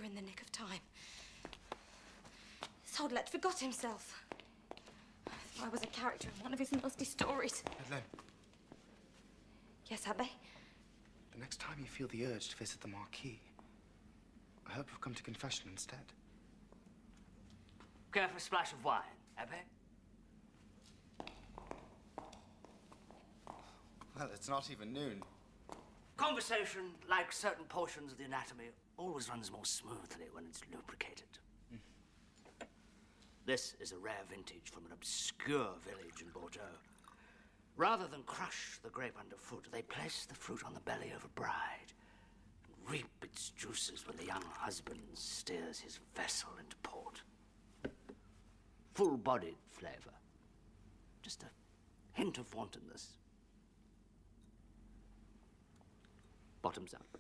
You're in the nick of time. Sodlet forgot himself. If I was a character in one of his nasty stories. Madeleine. Yes, Abbe? The next time you feel the urge to visit the Marquis, I hope you've come to confession instead. Care for a splash of wine, Abbe? Well, it's not even noon. Conversation, like certain portions of the anatomy, always runs more smoothly when it's lubricated. This is a rare vintage from an obscure village in Bordeaux. Rather than crush the grape underfoot, they place the fruit on the belly of a bride and reap its juices when the young husband steers his vessel into port. Full-bodied flavor. Just a hint of wantonness. Bottoms up.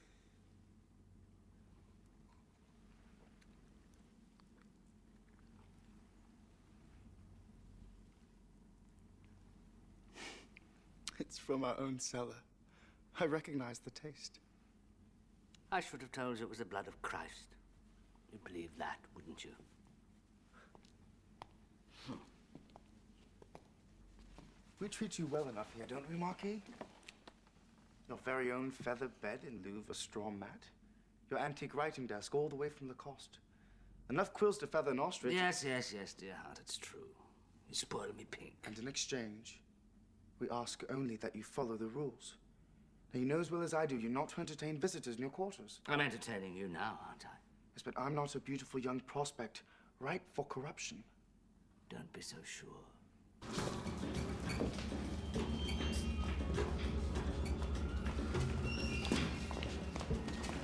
It's from our own cellar. I recognize the taste. I should have told you it was the blood of Christ. You'd believe that, wouldn't you? We treat you well enough here, don't we, Marquis? Your very own feather bed in lieu of a straw mat. Your antique writing desk all the way from the coast. Enough quills to feather an ostrich. Yes, dear heart, it's true. You spoiled me pink. And in exchange, we ask only that you follow the rules. Now, you know as well as I do, you're not to entertain visitors in your quarters. I'm entertaining you now, aren't I? Yes, but I'm not a beautiful young prospect ripe for corruption. Don't be so sure.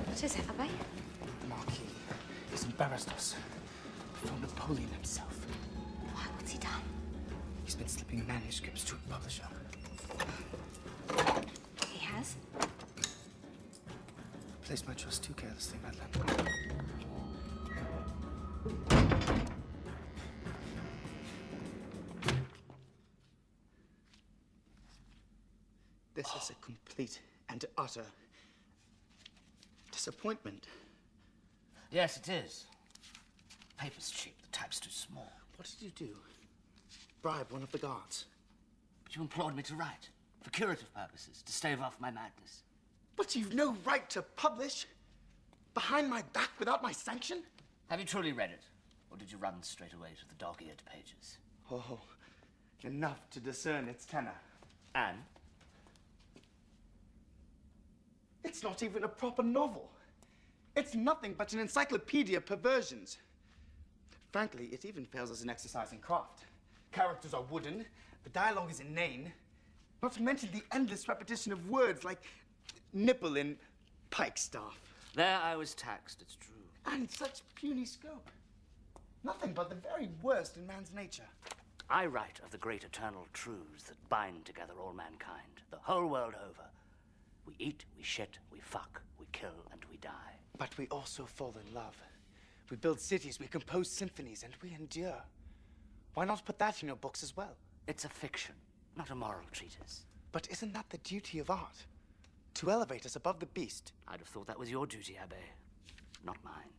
What is it, Abbe? The Marquis has embarrassed us from Napoleon himself. Why? What's he done? He's been slipping manuscripts to a publisher. He has? Placed my trust too carelessly, Madeleine. This is a complete and utter disappointment. Yes, it is. Paper's cheap, the type's too small. What did you do? Bribe one of the guards? But you implored me to write, for curative purposes, to stave off my madness. But you've no right to publish behind my back without my sanction? Have you truly read it? Or did you run straight away to the dog-eared pages? Oh, enough to discern its tenor. And? It's not even a proper novel. It's nothing but an encyclopedia of perversions. Frankly, it even fails as an exercise in craft. Characters are wooden, the dialogue is inane, not to mention the endless repetition of words like nipple in pikestaff. There I was taxed, it's true. And such puny scope. Nothing but the very worst in man's nature. I write of the great eternal truths that bind together all mankind, the whole world over. We eat, we shit, we fuck, we kill, and we die. But we also fall in love. We build cities, we compose symphonies, and we endure. Why not put that in your books as well? It's a fiction, not a moral treatise. But isn't that the duty of art? To elevate us above the beast? I'd have thought that was your duty, Abbe, not mine.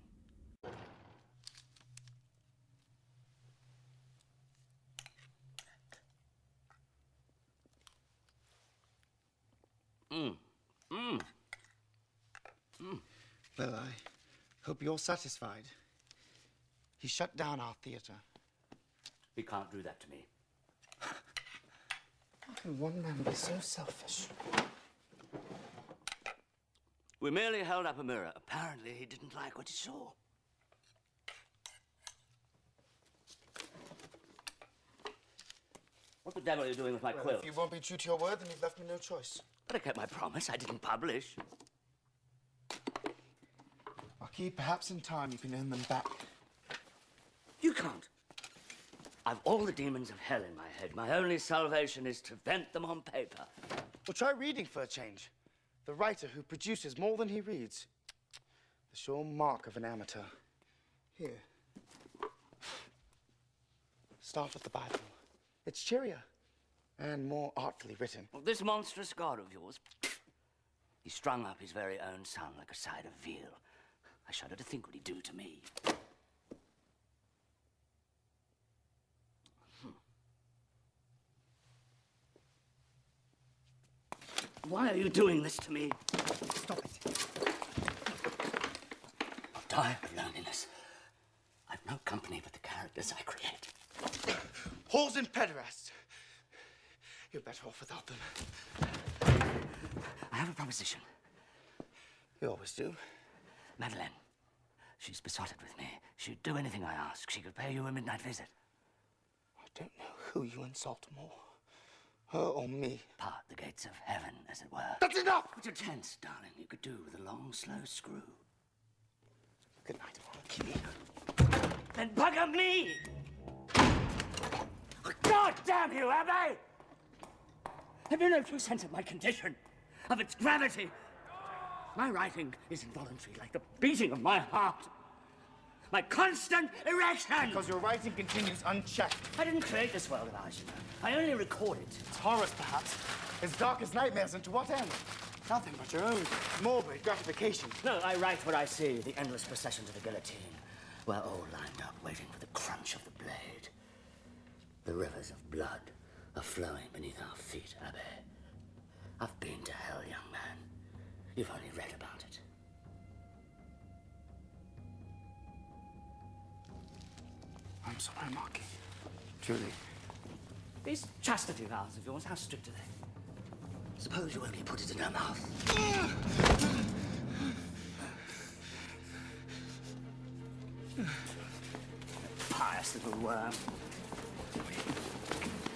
Well, I hope you're satisfied. He shut down our theater. He can't do that to me. How can one man be so selfish? We merely held up a mirror. Apparently, he didn't like what he saw. What the devil are you doing with my quilt? If you won't be true to your word, then you've left me no choice. But I kept my promise. I didn't publish. Marquis, perhaps in time you can earn them back. You can't. I've all the demons of hell in my head. My only salvation is to vent them on paper. Well, try reading for a change. The writer who produces more than he reads. The sure mark of an amateur. Here. Start with the Bible. It's cheerier and more artfully written. Well, this monstrous God of yours, he strung up his very own son like a side of veal. I shudder to think what he'd do to me. Why are you doing this to me? Stop it. I'll die of loneliness. I've no company but the characters I create. Whores and pederasts. You're better off without them. I have a proposition. You always do. Madeleine. She's besotted with me. She'd do anything I ask. She could pay you a midnight visit. I don't know who you insult more. Her or me. Part the gates of heaven, as it were. That's enough! What's a chance, darling, you could do with a long, slow screw? Good night, Kitty. Then bugger me! God damn you, Abbe! Have you no true sense of my condition? Of its gravity? My writing is involuntary, like the beating of my heart. My constant erection! Because your writing continues unchecked. I didn't create this world of ours, you know. I only record it. It's horrors, perhaps. As dark as nightmares, and to what end? Nothing but your own morbid gratification. No, I write what I see, the endless procession to the guillotine. We're all lined up, waiting for the crunch of the blade. The rivers of blood are flowing beneath our feet, Abbe. I've been to hell, young man. You've only read about it. I'm sorry, Marquis. Truly. These chastity vows of yours, how strict are they? Suppose you only put it in her mouth. Pious little worm.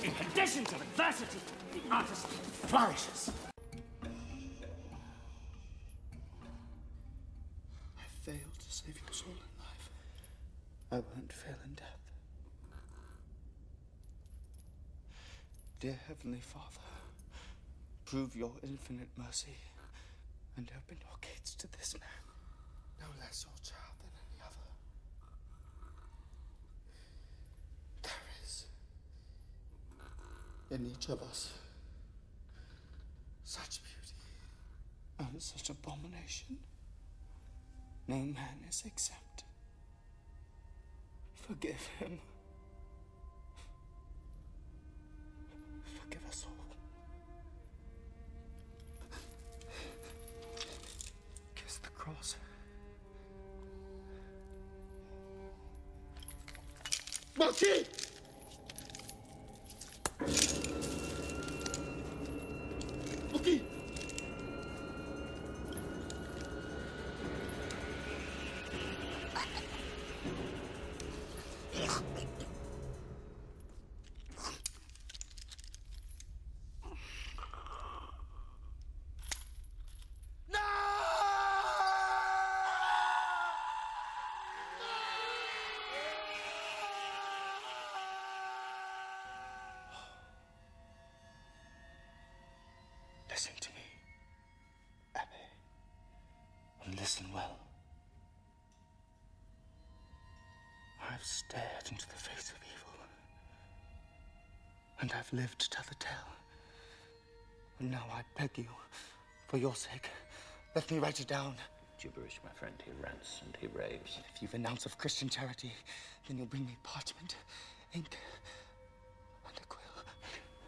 In conditions of adversity, the artist flourishes. I failed to save your soul in life. I won't fail in death. Dear Heavenly Father, prove your infinite mercy and open your gates to this man, no less your child than any other. There is in each of us such beauty and such abomination. No man is exempt. Forgive him. Forgive us all. Kiss the cross. Marquis! Marquis! Listen to me, Abbe, and listen well. I've stared into the face of evil, and I've lived to tell the tale. And now I beg you, for your sake, let me write it down. Gibberish, my friend. He rants and he raves. If you've an ounce of Christian charity, then you'll bring me parchment, ink, and a quill.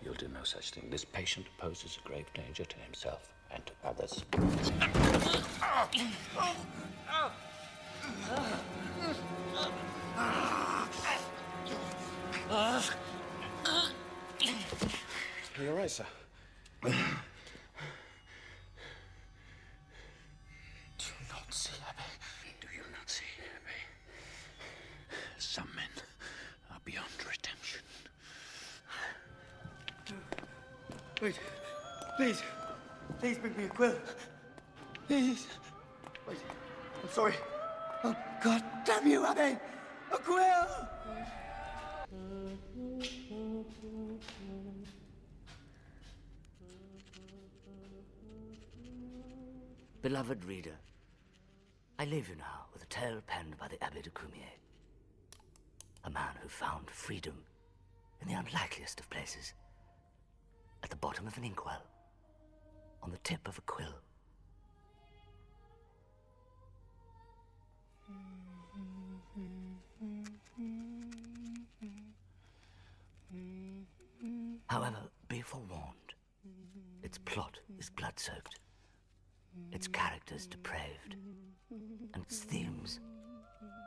You'll do no such thing. This patient poses a grave danger to himself and to others. Are you all right, sir? Do you not see, Abbe? Do you not see, Abbe? Some men are beyond redemption. Wait, please. Please bring me a quill. Please. Wait, I'm sorry. Oh, God damn you, Abbe! A quill! Beloved reader, I leave you now with a tale penned by the Abbe de Cumier, a man who found freedom in the unlikeliest of places, at the bottom of an inkwell, on the tip of a quill. However, be forewarned. Its plot is blood-soaked, its characters depraved, and its themes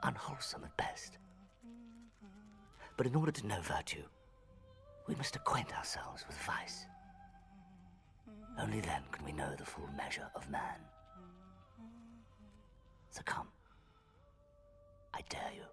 unwholesome at best. But in order to know virtue, we must acquaint ourselves with vice. Only then can we know the full measure of man. So come, I dare you.